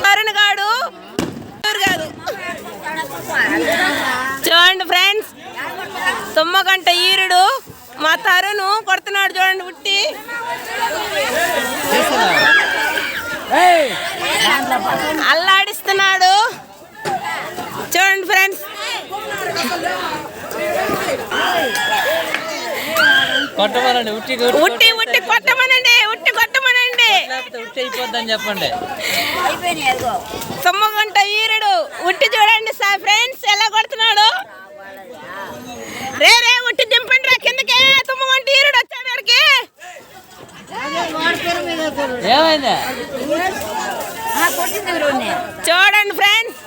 తరుణ్ గాడు కాదు. చూడండి ఫ్రెండ్స్, తుమ్మగంట ఈరుడు మా తరుణ్ కొడుతున్నాడు. చూడండి ఉట్టి అల్లాడిస్తున్నాడు. చూడండి ఫ్రెండ్స్, కొట్టమనండి, ఉట్టి ఉట్టి కొట్టమనండి, ఉట్టి కొట్టమనండి, ఉట్టి అయిపోద్దని చెప్పండి. తుమ్మగంట ఈరుడు ఉట్టి చూడండి ఫ్రెండ్స్ ఎలా కొడుతున్నాడు. రే రే ఉట్టి దింపండి రా కిందకే. తుమ్మగంట ఈరుడు వచ్చాడు వాడికి. ఏమైందా? చూడండి ఫ్రెండ్స్,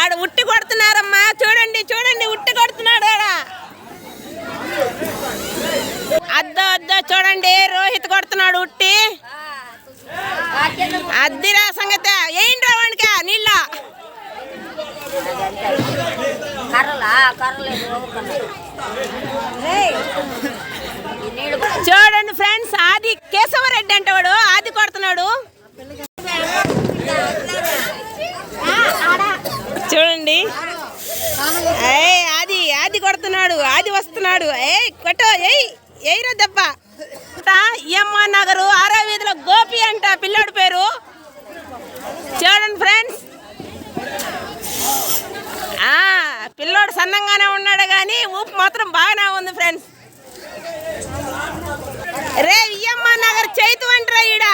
ఆడ ఉట్టి కొడుతున్నారమ్మా. చూడండి చూడండి ఉట్టి కొడుతున్నాడు ఆడ. అద్దో చూడండి, రోహిత్ కొడుతున్నాడు ఉట్టి. అద్దిరా సంగతి. ఏంటి రావడానికి నీళ్ళ చూడండి ఫ్రెండ్స్, ఆది కేశవరెడ్డి అంటే వాడు ఆది కొడుతున్నాడు. చూడండి ఆది ఆది కొడుతున్నాడు. ఆది వస్తున్నాడు. కొట్టు ఎయిరా దెబ్బ. ఈఎంఆర్ నగరు 6వ వీధిలో గోపి అంట పిల్లోడి పేరు. చూడండి ఫ్రెండ్స్, పిల్లోడు సన్నంగానే ఉన్నాడు కానీ ఊపు మాత్రం బాగానే ఉంది ఫ్రెండ్స్. రే ఈఎంఆర్ నగర్ చైతు అంటరా ఈడ.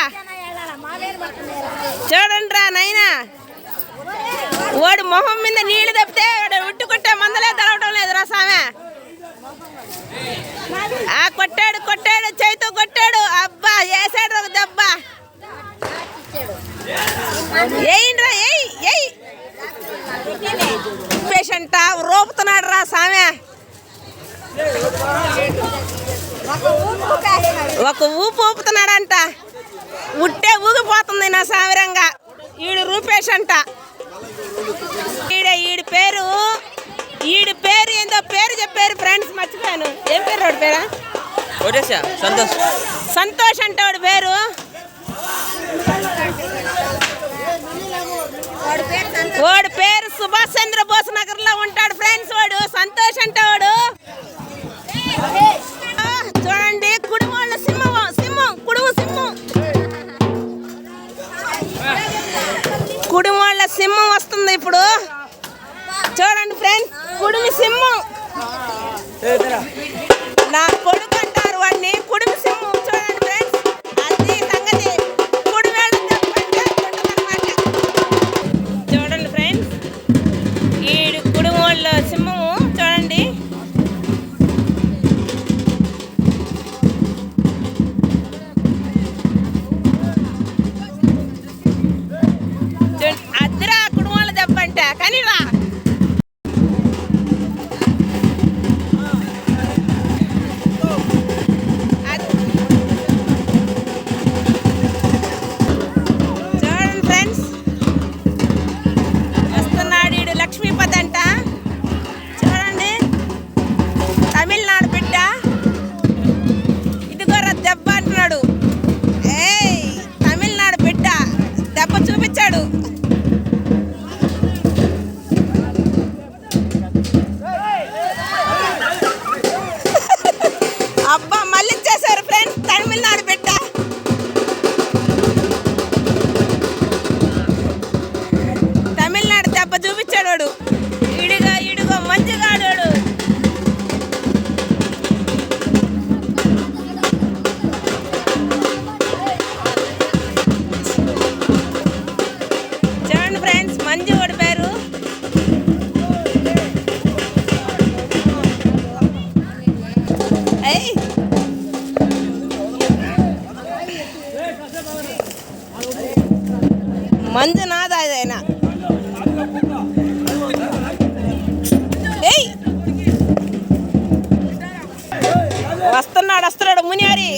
చూడండి రా నైనా, వాడు మొహం మీద నీళ్లు తప్పితే ఉట్టు కొట్టే మందలే తెలవటం లేదు రా సామె. కొట్టాడు కొట్టాడు చైతు కొట్టాడు. అబ్బా వేసాడు ఒక దెబ్బ. ఏంట్రా పేషెంట్ రోపుతున్నాడు రా సామె. ఒక ఊపు ఊపుతున్నాడంట. ఉట్టే ఊగిపోతుంది నా సామిరంగా. ఈడు రూపేష్ అంట. ఈడి పేరు ఏందో పేరు చెప్పారు ఫ్రెండ్స్, మర్చిపోయాను. ఏం పేరు వాడి పేరా? సంతోష్ అంటే వాడి పేరు. వాడి పేరు సుభాష్ చంద్రబోస్ నగర్ లో ఉంటాడు ఫ్రెండ్స్. వాడు సంతోష్ అంటే వాడు. చూడండి కుడుమోళ్ళ సింహం కుడుమోళ్ళ సింహం వస్తుంది ఇప్పుడు. చూడండి ఫ్రెండ్స్, కుడిమి సింహం. నా కొడుకు అంటారు వాడిని, కుడిమి సింహం. చూడండి ఫ్రెండ్స్, అది సంగతి. చూడండి ఫ్రెండ్స్, ఈడు కుడిమోళ్ళ సింహము. చూడండి అద్దరా కుడిమోళ్ళ దెబ్బ అంటే. కానీ రా మందు నాదైనా. వస్తున్నాడు మునియారి.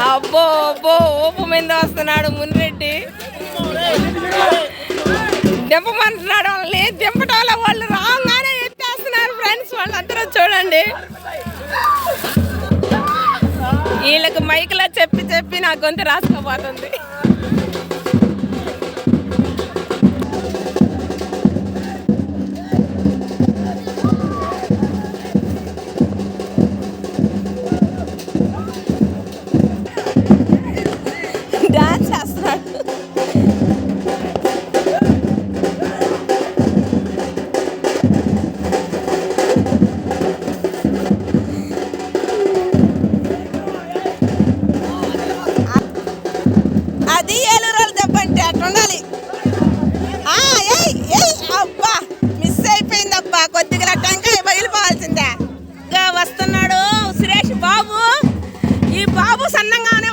అబ్బో అబ్బో ఊపు మీద వస్తున్నాడు మునిరెడ్డి. దింపమంటున్నాడు వాళ్ళని. దింపటంలో వాళ్ళు రాగానే ఎత్తేస్తున్నారు ఫ్రెండ్స్. వాళ్ళందరూ చూడండి. వీళ్ళకి మైక్లో చెప్పి చెప్పి నా గొంతు రాసుకోబోతుంది. డాన్స్ చేస్తున్నాడు. అది ఏలూరు దెబ్బ అంటే అట్లా ఉండాలి. అబ్బా మిస్ అయిపోయింది అబ్బా. కొద్దిగా టెంకాయ పగిలిపోవాల్సిందే. వస్తున్నాడు సురేష్ బాబు. ఈ బాబు సన్నంగానే